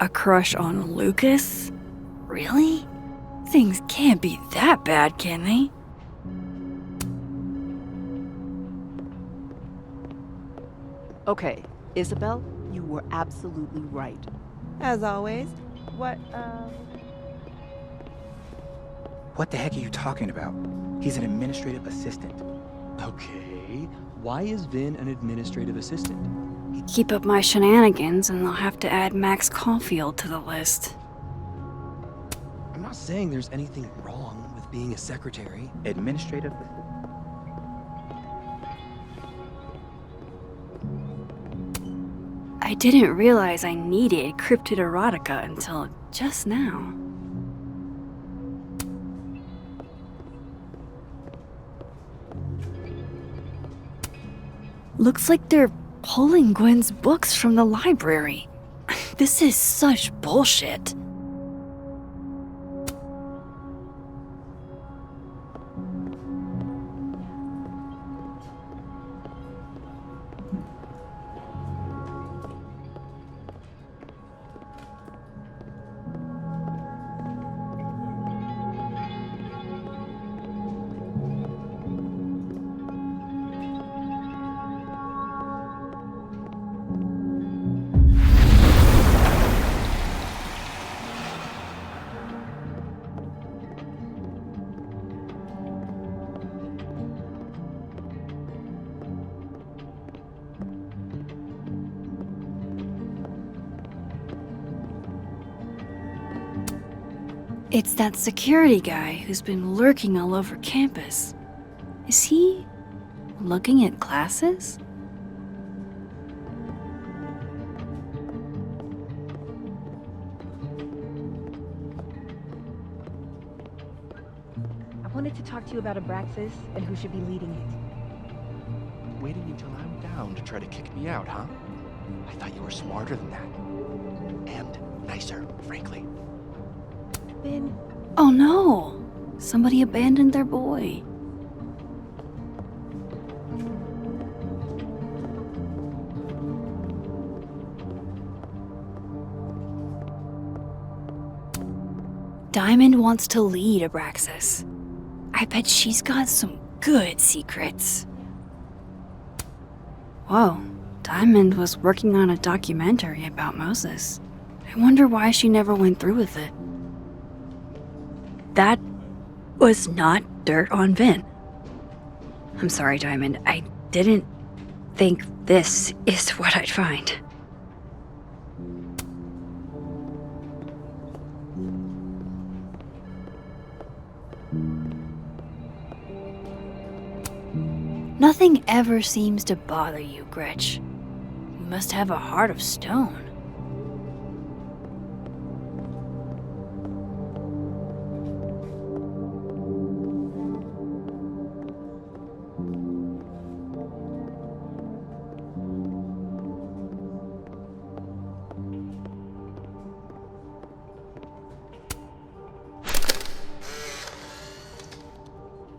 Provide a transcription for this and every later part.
A crush on Lucas? Really? Things can't be that bad, can they? Okay, Isabel, you were absolutely right. As always. What the heck are you talking about? He's an administrative assistant. Okay, why is Vin an administrative assistant? Keep up my shenanigans and I'll have to add Max Caulfield to the list. I'm not saying there's anything wrong with being a secretary. Administrative assistant. I didn't realize I needed cryptid erotica until just now. Looks like they're pulling Gwen's books from the library. This is such bullshit. It's that security guy who's been lurking all over campus. Is he looking at classes? I wanted to talk to you about Abraxas and who should be leading it. Waiting until I'm down to try to kick me out, huh? I thought you were smarter than that. And nicer, frankly. Vin, Oh no! Somebody abandoned their boy. Diamond wants to lead Abraxas. I bet she's got some good secrets. Whoa, Diamond was working on a documentary about Moses. I wonder why she never went through with it. That was not dirt on Vin. I'm sorry, Diamond. I didn't think this is what I'd find. Nothing ever seems to bother you, Gretch. You must have a heart of stone.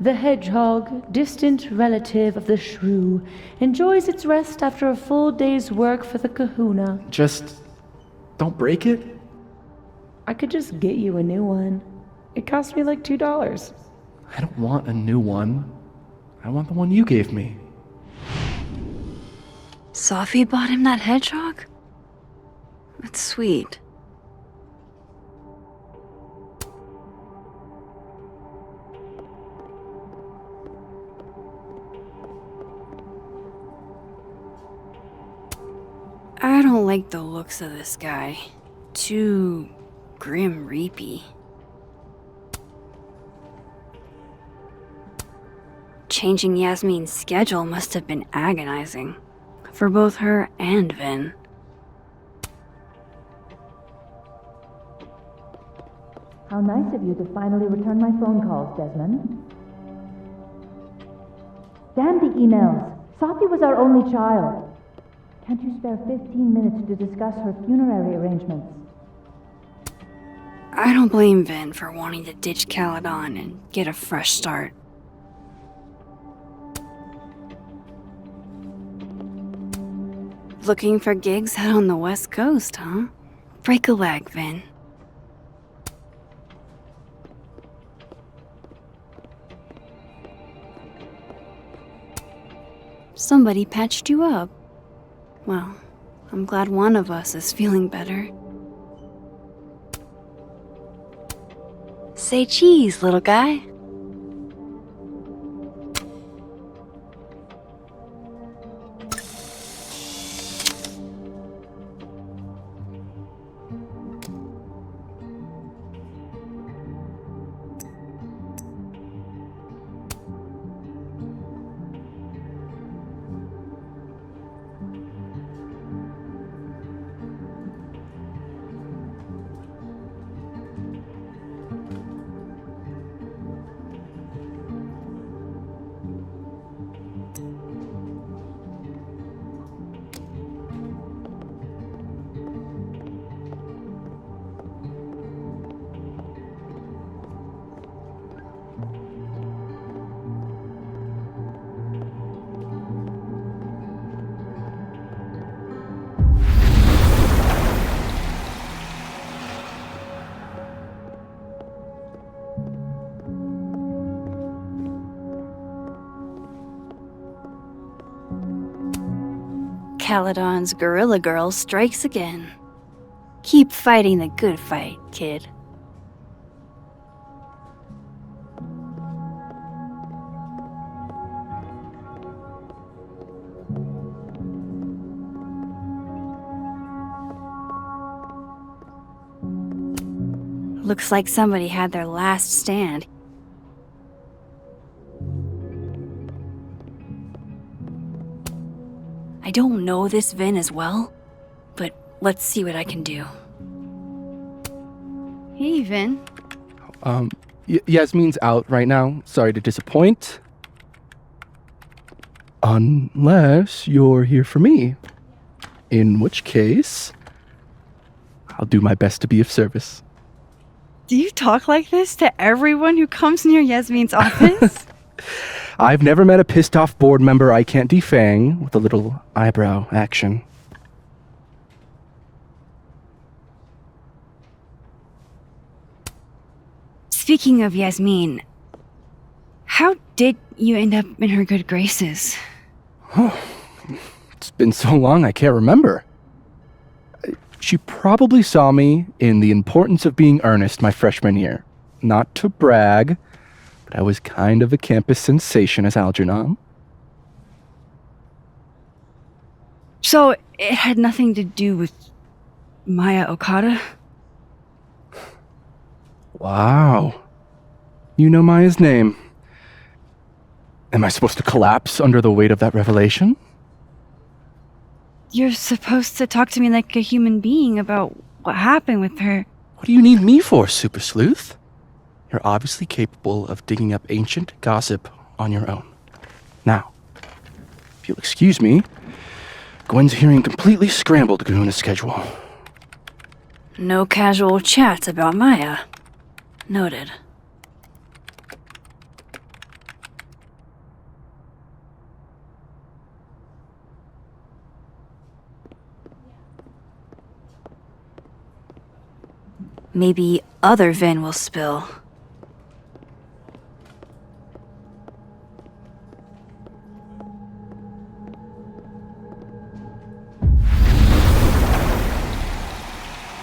The hedgehog, distant relative of the shrew, enjoys its rest after a full day's work for the kahuna. Just don't break it? I could just get you a new one. It cost me like $2. I don't want a new one. I want the one you gave me. Safi bought him that hedgehog? That's sweet. I don't like the looks of this guy. Too grim reapy. Changing Yasmin's schedule must have been agonizing. For both her and Vin. How nice of you to finally return my phone calls, Desmond. Damn the emails. Safi was our only child. Can't you spare 15 minutes to discuss her funerary arrangements? I don't blame Vin for wanting to ditch Caledon and get a fresh start. Looking for gigs out on the West Coast, huh? Break a leg, Vin. Somebody patched you up. Well, I'm glad one of us is feeling better. Say cheese, little guy. Caledon's Gorilla Girl strikes again. Keep fighting the good fight, kid. Looks like somebody had their last stand. I don't know this Vin as well, but let's see what I can do. Hey, Vin. Yasmin's out right now. Sorry to disappoint. Unless you're here for me. In which case, I'll do my best to be of service. Do you talk like this to everyone who comes near Yasmin's office? I've never met a pissed off board member I can't defang with a little eyebrow action. Speaking of Yasmin, how did you end up in her good graces? It's been so long I can't remember. She probably saw me in The Importance of Being Earnest my freshman year. Not to brag, but I was kind of a campus sensation as Algernon. So it had nothing to do with Maya Okada? Wow. You know Maya's name. Am I supposed to collapse under the weight of that revelation? You're supposed to talk to me like a human being about what happened with her. What do you need me for, Super Sleuth? You're obviously capable of digging up ancient gossip on your own. Now, if you'll excuse me, Gwen's hearing completely scrambled Kahuna schedule. No casual chats about Maya. Noted. Maybe other Vin will spill.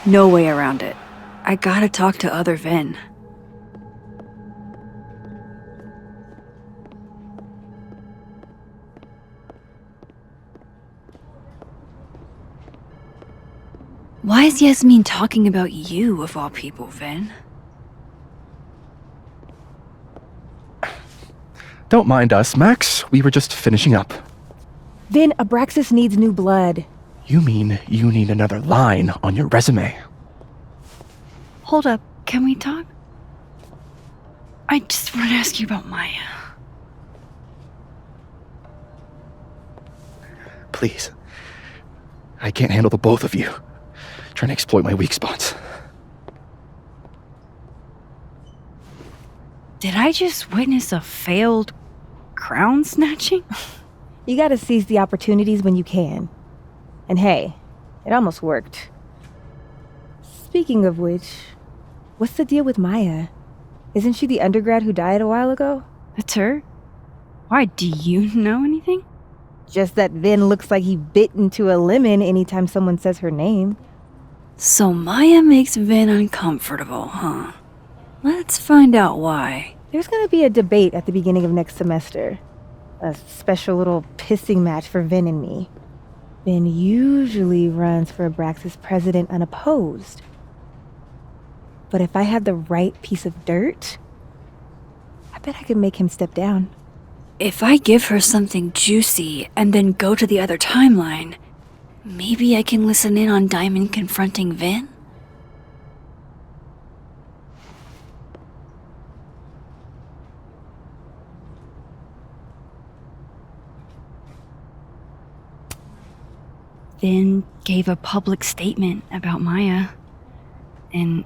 No way around it. I gotta talk to other Vin. Why is Yasmin talking about you, of all people, Vin? Don't mind us, Max. We were just finishing up. Vin, Abraxas needs new blood. You mean you need another line on your resume? Hold up, can we talk? I just want to ask you about Maya. Please. I can't handle the both of you. Trying to exploit my weak spots. Did I just witness a failed crown snatching? You gotta seize the opportunities when you can. And hey, it almost worked. Speaking of which, what's the deal with Maya? Isn't she the undergrad who died a while ago? That's her? Why, do you know anything? Just that Vin looks like he bit into a lemon anytime someone says her name. So Maya makes Vin uncomfortable, huh? Let's find out why. There's gonna be a debate at the beginning of next semester. A special little pissing match for Vin and me. Vin usually runs for Abraxas president unopposed. But if I had the right piece of dirt, I bet I could make him step down. If I give her something juicy and then go to the other timeline, maybe I can listen in on Diamond confronting Vin? Vin gave a public statement about Maya, and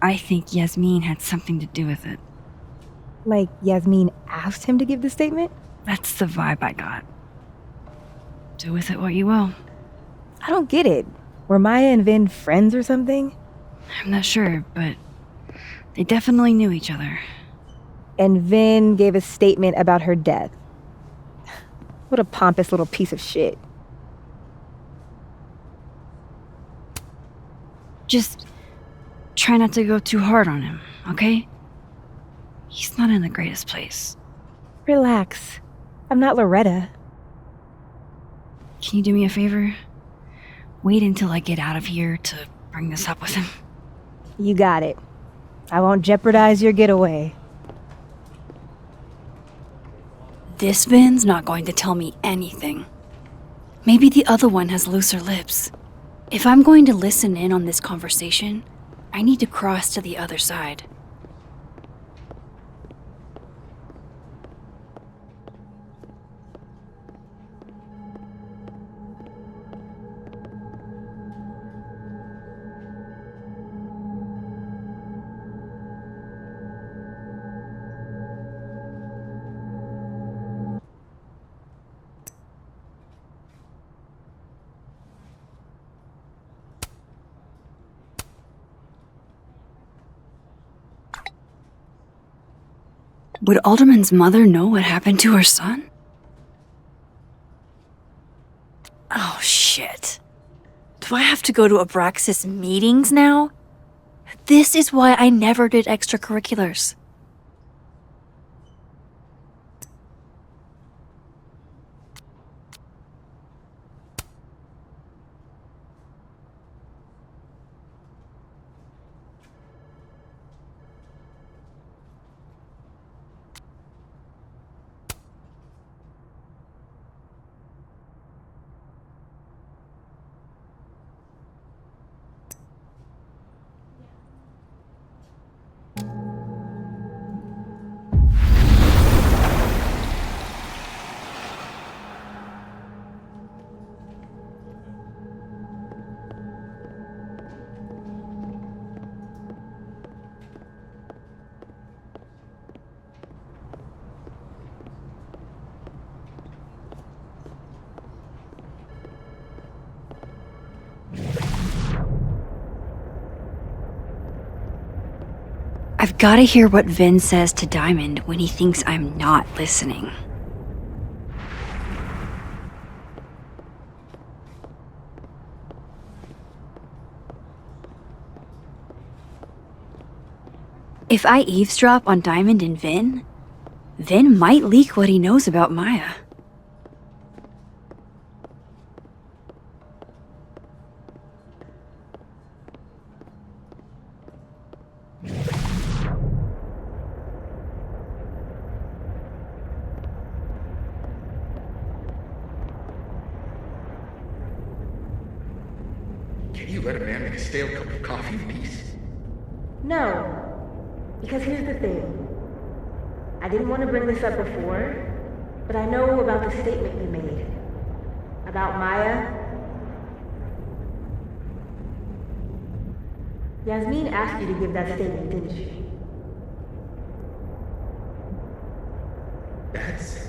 I think Yasmin had something to do with it. Like Yasmin asked him to give the statement? That's the vibe I got. Do with it what you will. I don't get it. Were Maya and Vin friends or something? I'm not sure, but they definitely knew each other. And Vin gave a statement about her death. What a pompous little piece of shit. Just try not to go too hard on him, okay? He's not in the greatest place. Relax. I'm not Loretta. Can you do me a favor? Wait until I get out of here to bring this up with him. You got it. I won't jeopardize your getaway. This Vin's not going to tell me anything. Maybe the other one has looser lips. If I'm going to listen in on this conversation, I need to cross to the other side. Would Alderman's mother know what happened to her son? Oh, shit. Do I have to go to Abraxas meetings now? This is why I never did extracurriculars. I've got to hear what Vin says to Diamond when he thinks I'm not listening. If I eavesdrop on Diamond and Vin, Vin might leak what he knows about Maya. Can you let a man make a stale cup of coffee in peace? No. Because here's the thing. I didn't want to bring this up before, but I know about the statement you made. About Maya. Yasmin asked you to give that statement, didn't she? That's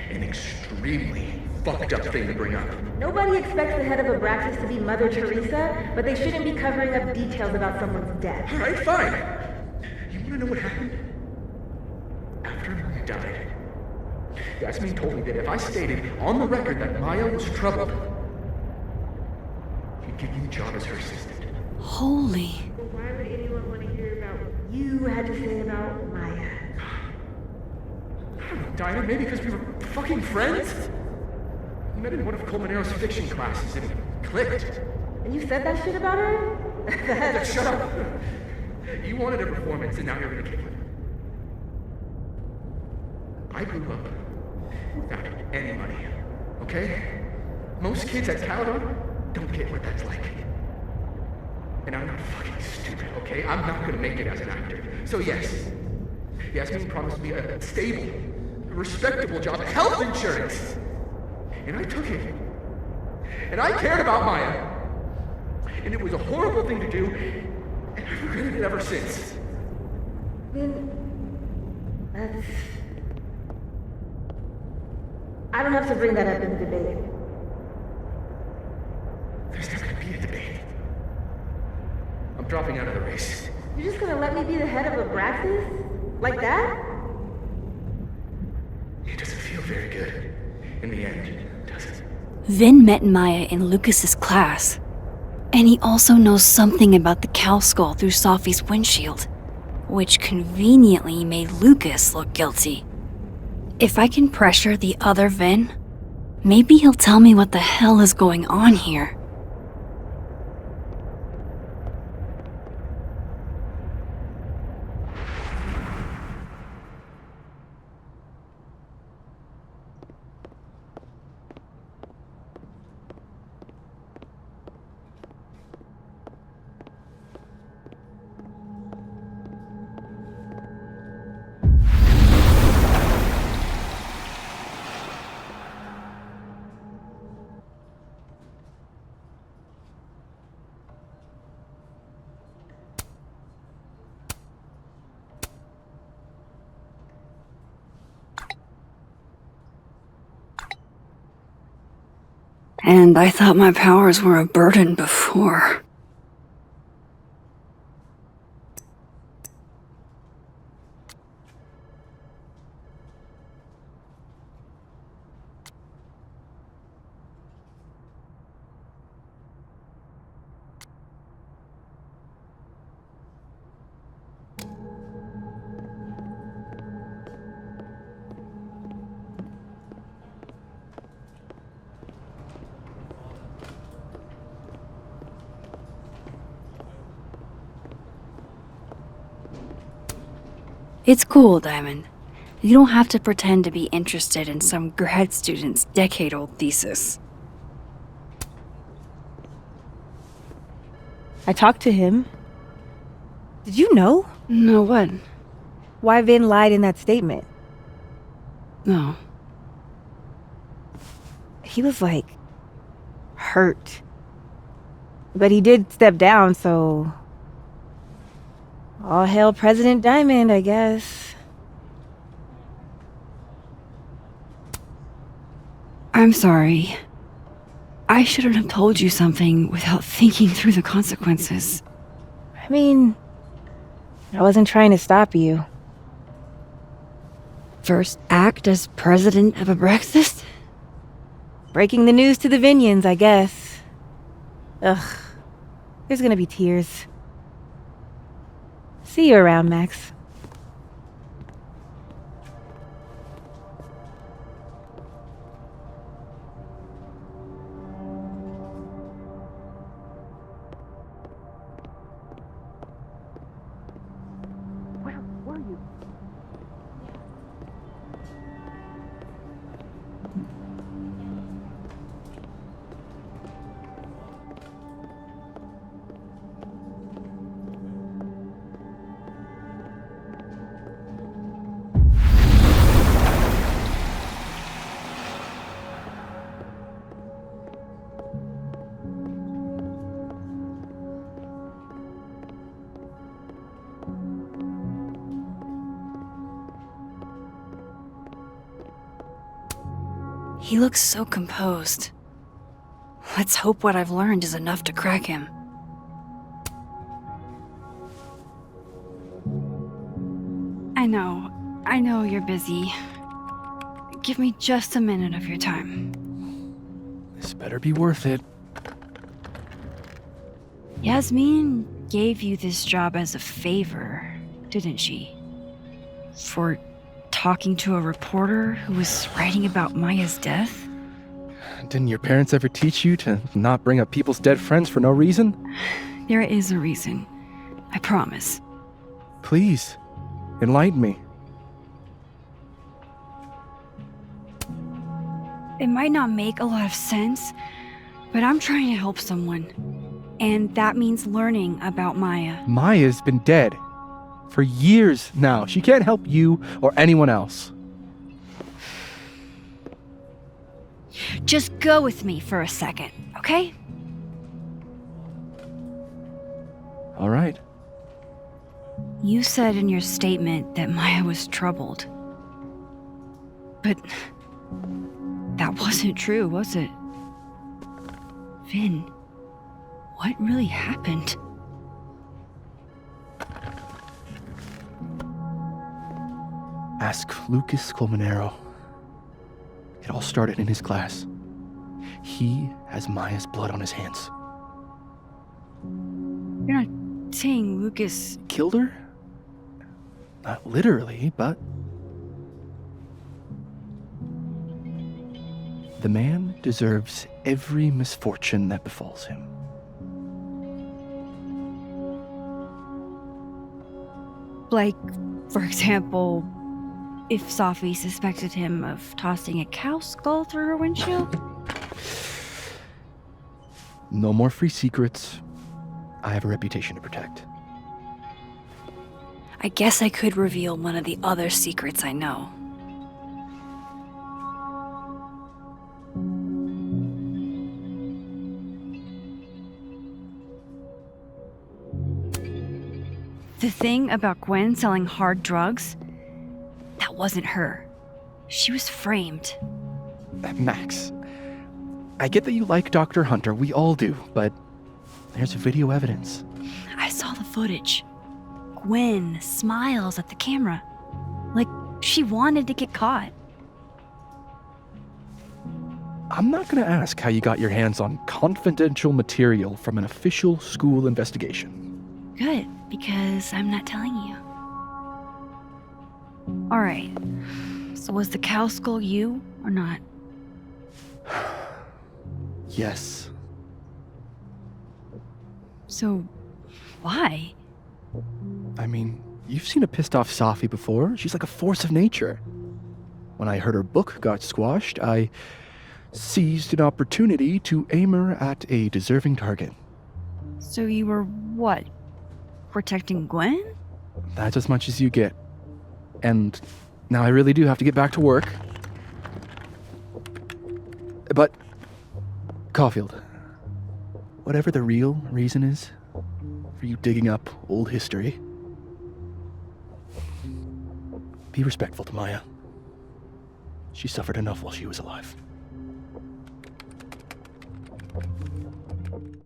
An extremely fucked up thing to bring up. Nobody expects the head of Abraxas to be Mother Teresa, but they shouldn't be covering up details about someone's death. Alright, fine. You wanna know what happened? After Maya died, Yasmin told me that if I stated on the record that Maya was troubled, he'd give me a job as her assistant. Holy. Why would anyone want to hear about what you had to say about Maya? I don't know, Dinah, maybe because we were fucking friends? We met in one of Colmenaro's fiction classes and it clicked. And you said that shit about her? Shut up! You wanted a performance and now you're gonna kick it. I grew up without any money, okay? Most kids at Caledon don't get what that's like. And I'm not fucking stupid, okay? I'm not gonna make it as an actor. So yes, Yasmin promised me a stable, respectable job, health insurance. And I took it. And I cared about Maya. And it was a horrible thing to do, and I've regretted it ever since. That's... I don't have to bring that up in the debate. There's never gonna be a debate. I'm dropping out of the race. You're just gonna let me be the head of Abraxas? Like that? It doesn't feel very good. In the end, does it? Vin met Maya in Lucas's class, and he also knows something about the cow skull through Safi's windshield, which conveniently made Lucas look guilty. If I can pressure the other Vin, maybe he'll tell me what the hell is going on here. And I thought my powers were a burden before. It's cool, Diamond. You don't have to pretend to be interested in some grad student's decade-old thesis. I talked to him. Did you know? No, what? Why Vin lied in that statement? No. He was like... hurt. But he did step down, so... all hail President Diamond, I guess. I'm sorry. I shouldn't have told you something without thinking through the consequences. I mean... I wasn't trying to stop you. First act as president of Abraxas? Breaking the news to the Vinians, I guess. Ugh. There's gonna be tears. See you around, Max. Where were you? He looks so composed. Let's hope what I've learned is enough to crack him. I know you're busy. Give me just a minute of your time. This better be worth it. Yasmin gave you this job as a favor, didn't she? For talking to a reporter who was writing about Maya's death? Didn't your parents ever teach you to not bring up people's dead friends for no reason? There is a reason. I promise. Please, enlighten me. It might not make a lot of sense, but I'm trying to help someone. And that means learning about Maya. Maya's been dead for years now. She can't help you or anyone else. Just go with me for a second, okay? All right. You said in your statement that Maya was troubled. But that wasn't true, was it? Vinh, what really happened? Ask Lucas Colmenero. It all started in his class. He has Maya's blood on his hands. You're not saying Lucas... Killed her? Not literally, but... The man deserves every misfortune that befalls him. Like, for example, if Safi suspected him of tossing a cow skull through her windshield? No more free secrets. I have a reputation to protect. I guess I could reveal one of the other secrets I know. The thing about Gwen selling hard drugs, that wasn't her. She was framed. Max, I get that you like Dr. Hunter, we all do, but there's video evidence. I saw the footage. Gwen smiles at the camera, like she wanted to get caught. I'm not gonna ask how you got your hands on confidential material from an official school investigation. Good, because I'm not telling you. Alright, so was the cow skull you or not? Yes. So, why? I mean, you've seen a pissed off Safi before. She's like a force of nature. When I heard her book got squashed, I seized an opportunity to aim her at a deserving target. So you were what? Protecting Gwen? That's as much as you get. And now I really do have to get back to work. But, Caulfield, whatever the real reason is for you digging up old history, be respectful to Maya. She suffered enough while she was alive.